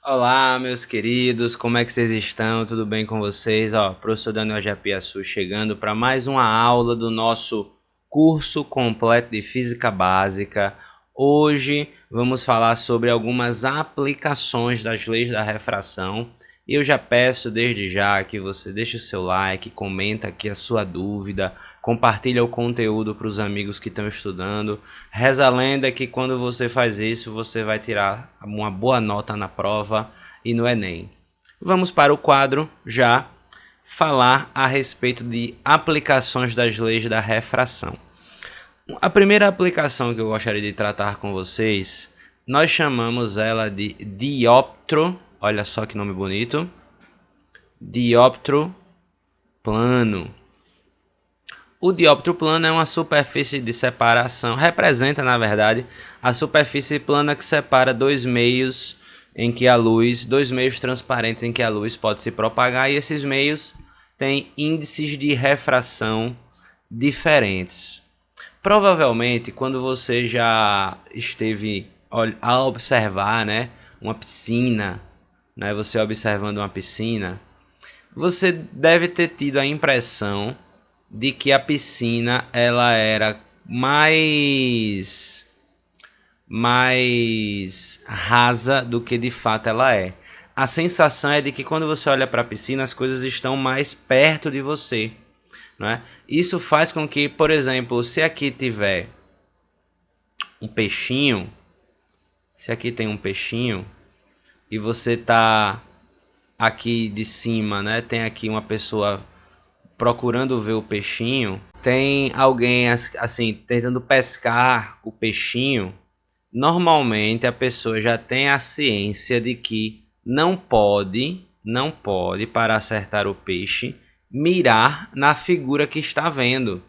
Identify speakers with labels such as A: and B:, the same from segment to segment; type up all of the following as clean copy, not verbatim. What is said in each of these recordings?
A: Olá, meus queridos, como é que vocês estão? Tudo bem com vocês? Professor Daniel Japiaçu chegando para mais uma aula do nosso curso completo de Física Básica. Hoje vamos falar sobre algumas aplicações das leis da refração. E eu já peço desde já que você deixe o seu like, comenta aqui a sua dúvida, compartilha o conteúdo para os amigos que estão estudando. Reza a lenda que quando você faz isso, você vai tirar uma boa nota na prova e no Enem. Vamos para o quadro já falar a respeito de aplicações das leis da refração. A primeira aplicação que eu gostaria de tratar com vocês, nós chamamos ela de dióptro. Olha só que nome bonito. Dióptro plano. O dióptro plano é uma superfície de separação, representa, na verdade, a superfície plana que separa dois meios transparentes em que a luz pode se propagar, e esses meios têm índices de refração diferentes. Provavelmente, quando você já esteve a observar, uma piscina, você observando uma piscina, você deve ter tido a impressão de que a piscina ela era mais rasa do que de fato ela é. A sensação é de que quando você olha para a piscina, as coisas estão mais perto de você, não é? Isso faz com que, por exemplo, se aqui tiver um peixinho, se aqui tem um peixinho e você tá aqui de cima, né? Tem aqui uma pessoa procurando ver o peixinho, tem alguém assim tentando pescar o peixinho. Normalmente a pessoa já tem a ciência de que não pode, para acertar o peixe, mirar na figura que está vendo,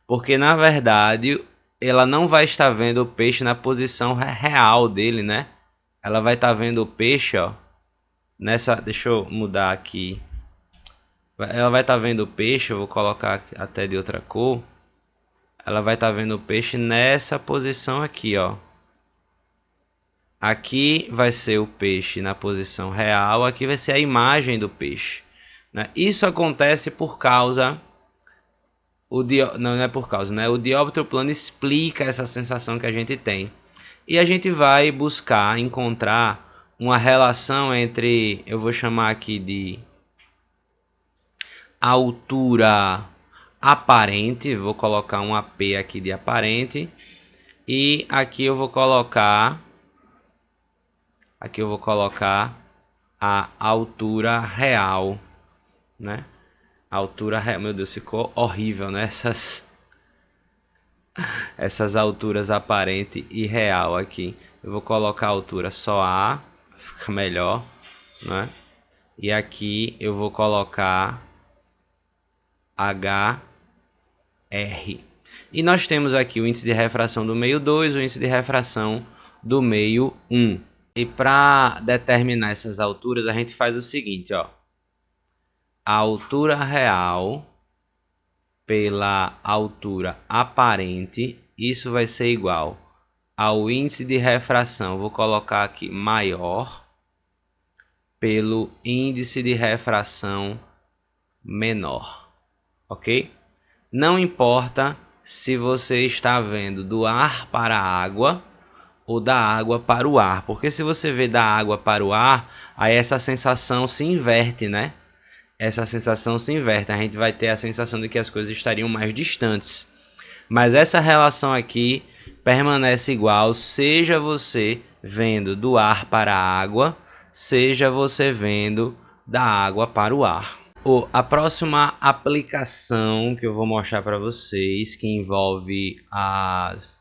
A: porque na verdade ela não vai estar vendo o peixe na posição real dele, né? Ela vai estar vendo o peixe, ó, nessa, deixa eu mudar aqui. Ela vai estar vendo o peixe, eu vou colocar até de outra cor. Ela vai estar vendo o peixe nessa posição aqui, ó. Aqui vai ser o peixe na posição real, aqui vai ser a imagem do peixe, né? Isso acontece por causa... Não é por causa, né? O dióptro plano explica essa sensação que a gente tem. E a gente vai buscar encontrar uma relação entre, eu vou chamar aqui de altura aparente, vou colocar um AP aqui de aparente, e aqui eu vou colocar a altura real, né? A altura real, meu Deus, ficou horrível, né? Essas alturas aparente e real aqui. Eu vou colocar a altura só A, fica melhor, né? E aqui eu vou colocar HR. E nós temos aqui o índice de refração do meio 2, o índice de refração do meio 1. E para determinar essas alturas, a gente faz o seguinte, ó. A altura real pela altura aparente, isso vai ser igual ao índice de refração, vou colocar aqui maior, pelo índice de refração menor, ok? Não importa se você está vendo do ar para a água ou da água para o ar, porque se você vê da água para o ar, aí essa sensação se inverte, né? Essa sensação se inverte, a gente vai ter a sensação de que as coisas estariam mais distantes. Mas essa relação aqui permanece igual, seja você vendo do ar para a água, seja você vendo da água para o ar. A próxima aplicação que eu vou mostrar para vocês, que envolve as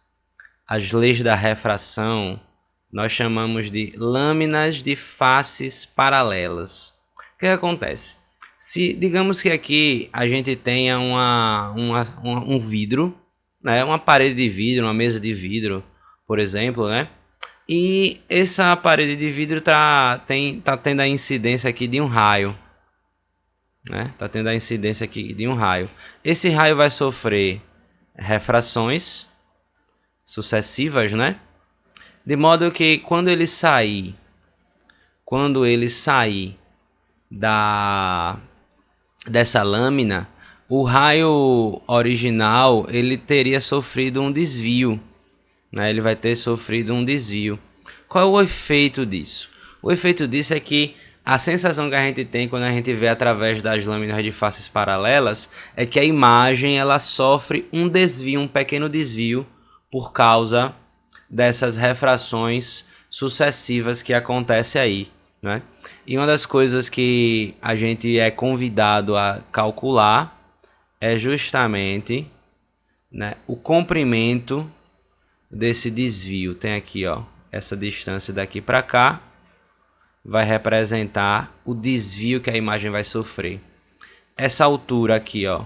A: leis da refração, nós chamamos de lâminas de faces paralelas. O que acontece? Se digamos que aqui a gente tenha um vidro, né, uma parede de vidro, uma mesa de vidro, por exemplo, né? E essa parede de vidro tá tendo a incidência aqui de um raio, né? Tá tendo a incidência aqui de um raio. Esse raio vai sofrer refrações sucessivas, né? De modo que quando quando ele sair dessa lâmina, o raio original ele teria sofrido um desvio, né? Ele vai ter sofrido um desvio. Qual é o efeito disso? O efeito disso é que a sensação que a gente tem quando a gente vê através das lâminas de faces paralelas é que a imagem ela sofre um desvio, um pequeno desvio, por causa dessas refrações sucessivas que acontecem aí, né? E uma das coisas que a gente é convidado a calcular é justamente, né, o comprimento desse desvio. Tem aqui, ó, essa distância daqui para cá vai representar o desvio que a imagem vai sofrer. Essa altura aqui, ó,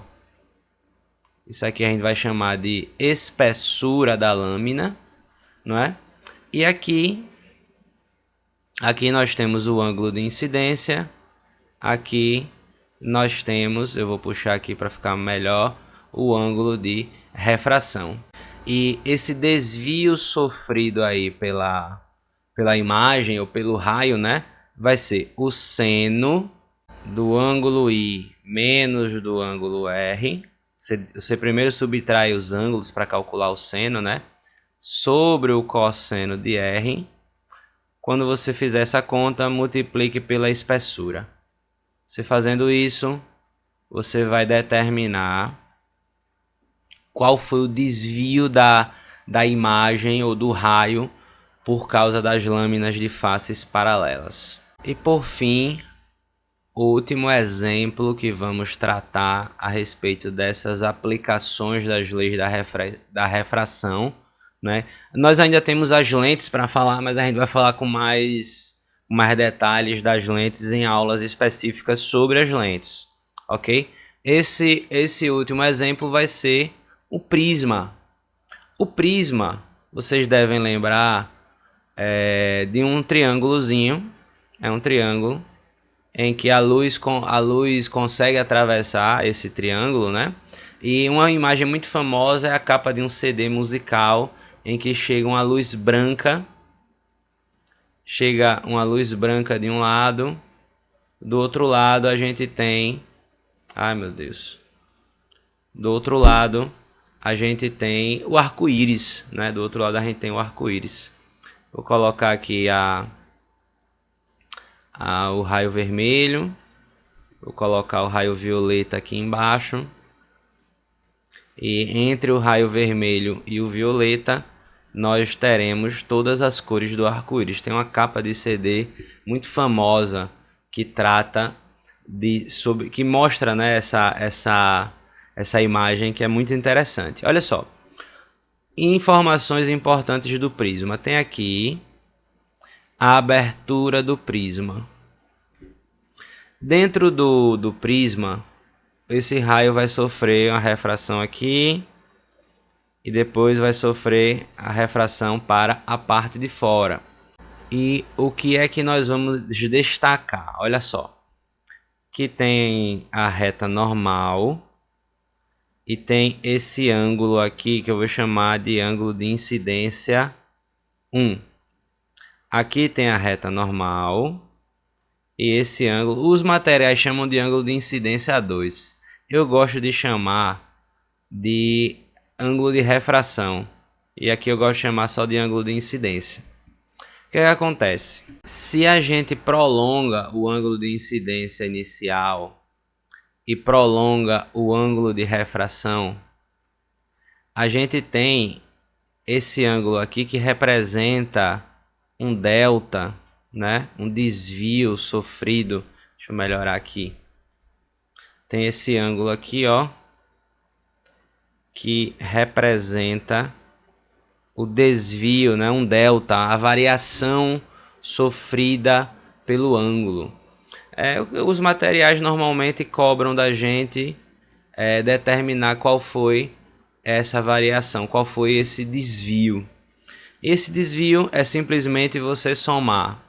A: isso aqui a gente vai chamar de espessura da lâmina, não é? E aqui nós temos o ângulo de incidência. Aqui nós temos, eu vou puxar aqui para ficar melhor, o ângulo de refração. E esse desvio sofrido aí pela imagem ou pelo raio, né, vai ser o seno do ângulo I menos do ângulo R. Você primeiro subtrai os ângulos para calcular o seno, né, sobre o cosseno de R. Quando você fizer essa conta, multiplique pela espessura. Você fazendo isso, você vai determinar qual foi o desvio da imagem ou do raio por causa das lâminas de faces paralelas. E por fim, o último exemplo que vamos tratar a respeito dessas aplicações das leis da refração, né? Nós ainda temos as lentes para falar, mas a gente vai falar com mais detalhes das lentes em aulas específicas sobre as lentes, ok? Esse último exemplo vai ser o prisma. O prisma, vocês devem lembrar de um triângulozinho, é um triângulo em que a luz consegue atravessar esse triângulo, né? E uma imagem muito famosa é a capa de um CD musical em que chega uma luz branca, de um lado, do outro lado a gente tem, ai meu Deus, do outro lado a gente tem o arco-íris, né? Do outro lado a gente tem o arco-íris. Vou colocar aqui o raio vermelho. Vou colocar o raio violeta aqui embaixo. E entre o raio vermelho e o violeta, nós teremos todas as cores do arco-íris. Tem uma capa de CD muito famosa que trata que mostra, né, essa imagem que é muito interessante. Olha só. Informações importantes do prisma. Tem aqui a abertura do prisma. Dentro do prisma, esse raio vai sofrer uma refração aqui e depois vai sofrer a refração para a parte de fora. E o que é que nós vamos destacar? Olha só, que tem a reta normal e tem esse ângulo aqui que eu vou chamar de ângulo de incidência 1. Aqui tem a reta normal e esse ângulo, os materiais chamam de ângulo de incidência 2. Eu gosto de chamar de ângulo de refração. E aqui eu gosto de chamar só de ângulo de incidência. O que acontece? Se a gente prolonga o ângulo de incidência inicial e prolonga o ângulo de refração, a gente tem esse ângulo aqui que representa um delta, né? Um desvio sofrido. Deixa eu melhorar aqui. Tem esse ângulo aqui, ó, que representa o desvio, né? Um delta, a variação sofrida pelo ângulo. Os materiais normalmente cobram da gente determinar qual foi essa variação, qual foi esse desvio. Esse desvio é simplesmente você somar.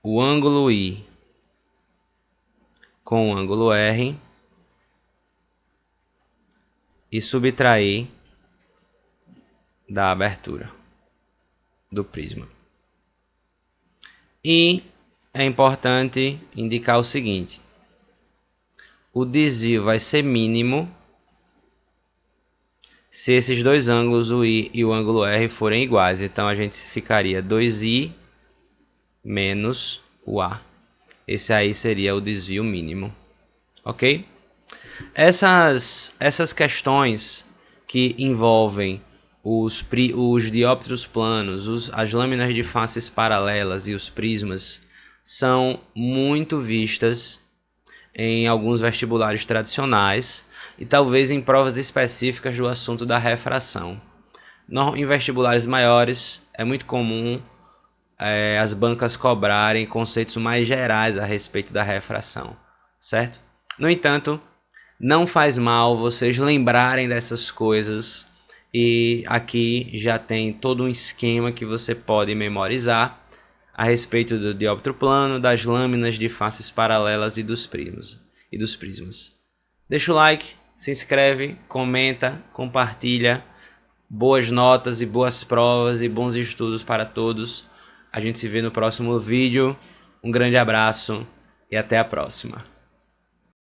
A: O ângulo I com o ângulo R e subtrair da abertura do prisma. E é importante indicar o seguinte: o desvio vai ser mínimo se esses dois ângulos, o I e o ângulo R, forem iguais. Então a gente ficaria 2I menos o A. Esse aí seria o desvio mínimo. Ok? Essas questões que envolvem os dióptros planos, as lâminas de faces paralelas e os prismas são muito vistas em alguns vestibulares tradicionais e talvez em provas específicas do assunto da refração. Em vestibulares maiores é muito comum as bancas cobrarem conceitos mais gerais a respeito da refração, certo? No entanto, não faz mal vocês lembrarem dessas coisas, e aqui já tem todo um esquema que você pode memorizar a respeito do dióptro plano, das lâminas de faces paralelas e dos prismas. Deixa o like, se inscreve, comenta, compartilha. Boas notas e boas provas e bons estudos para todos. A gente se vê no próximo vídeo. Um grande abraço e até a próxima.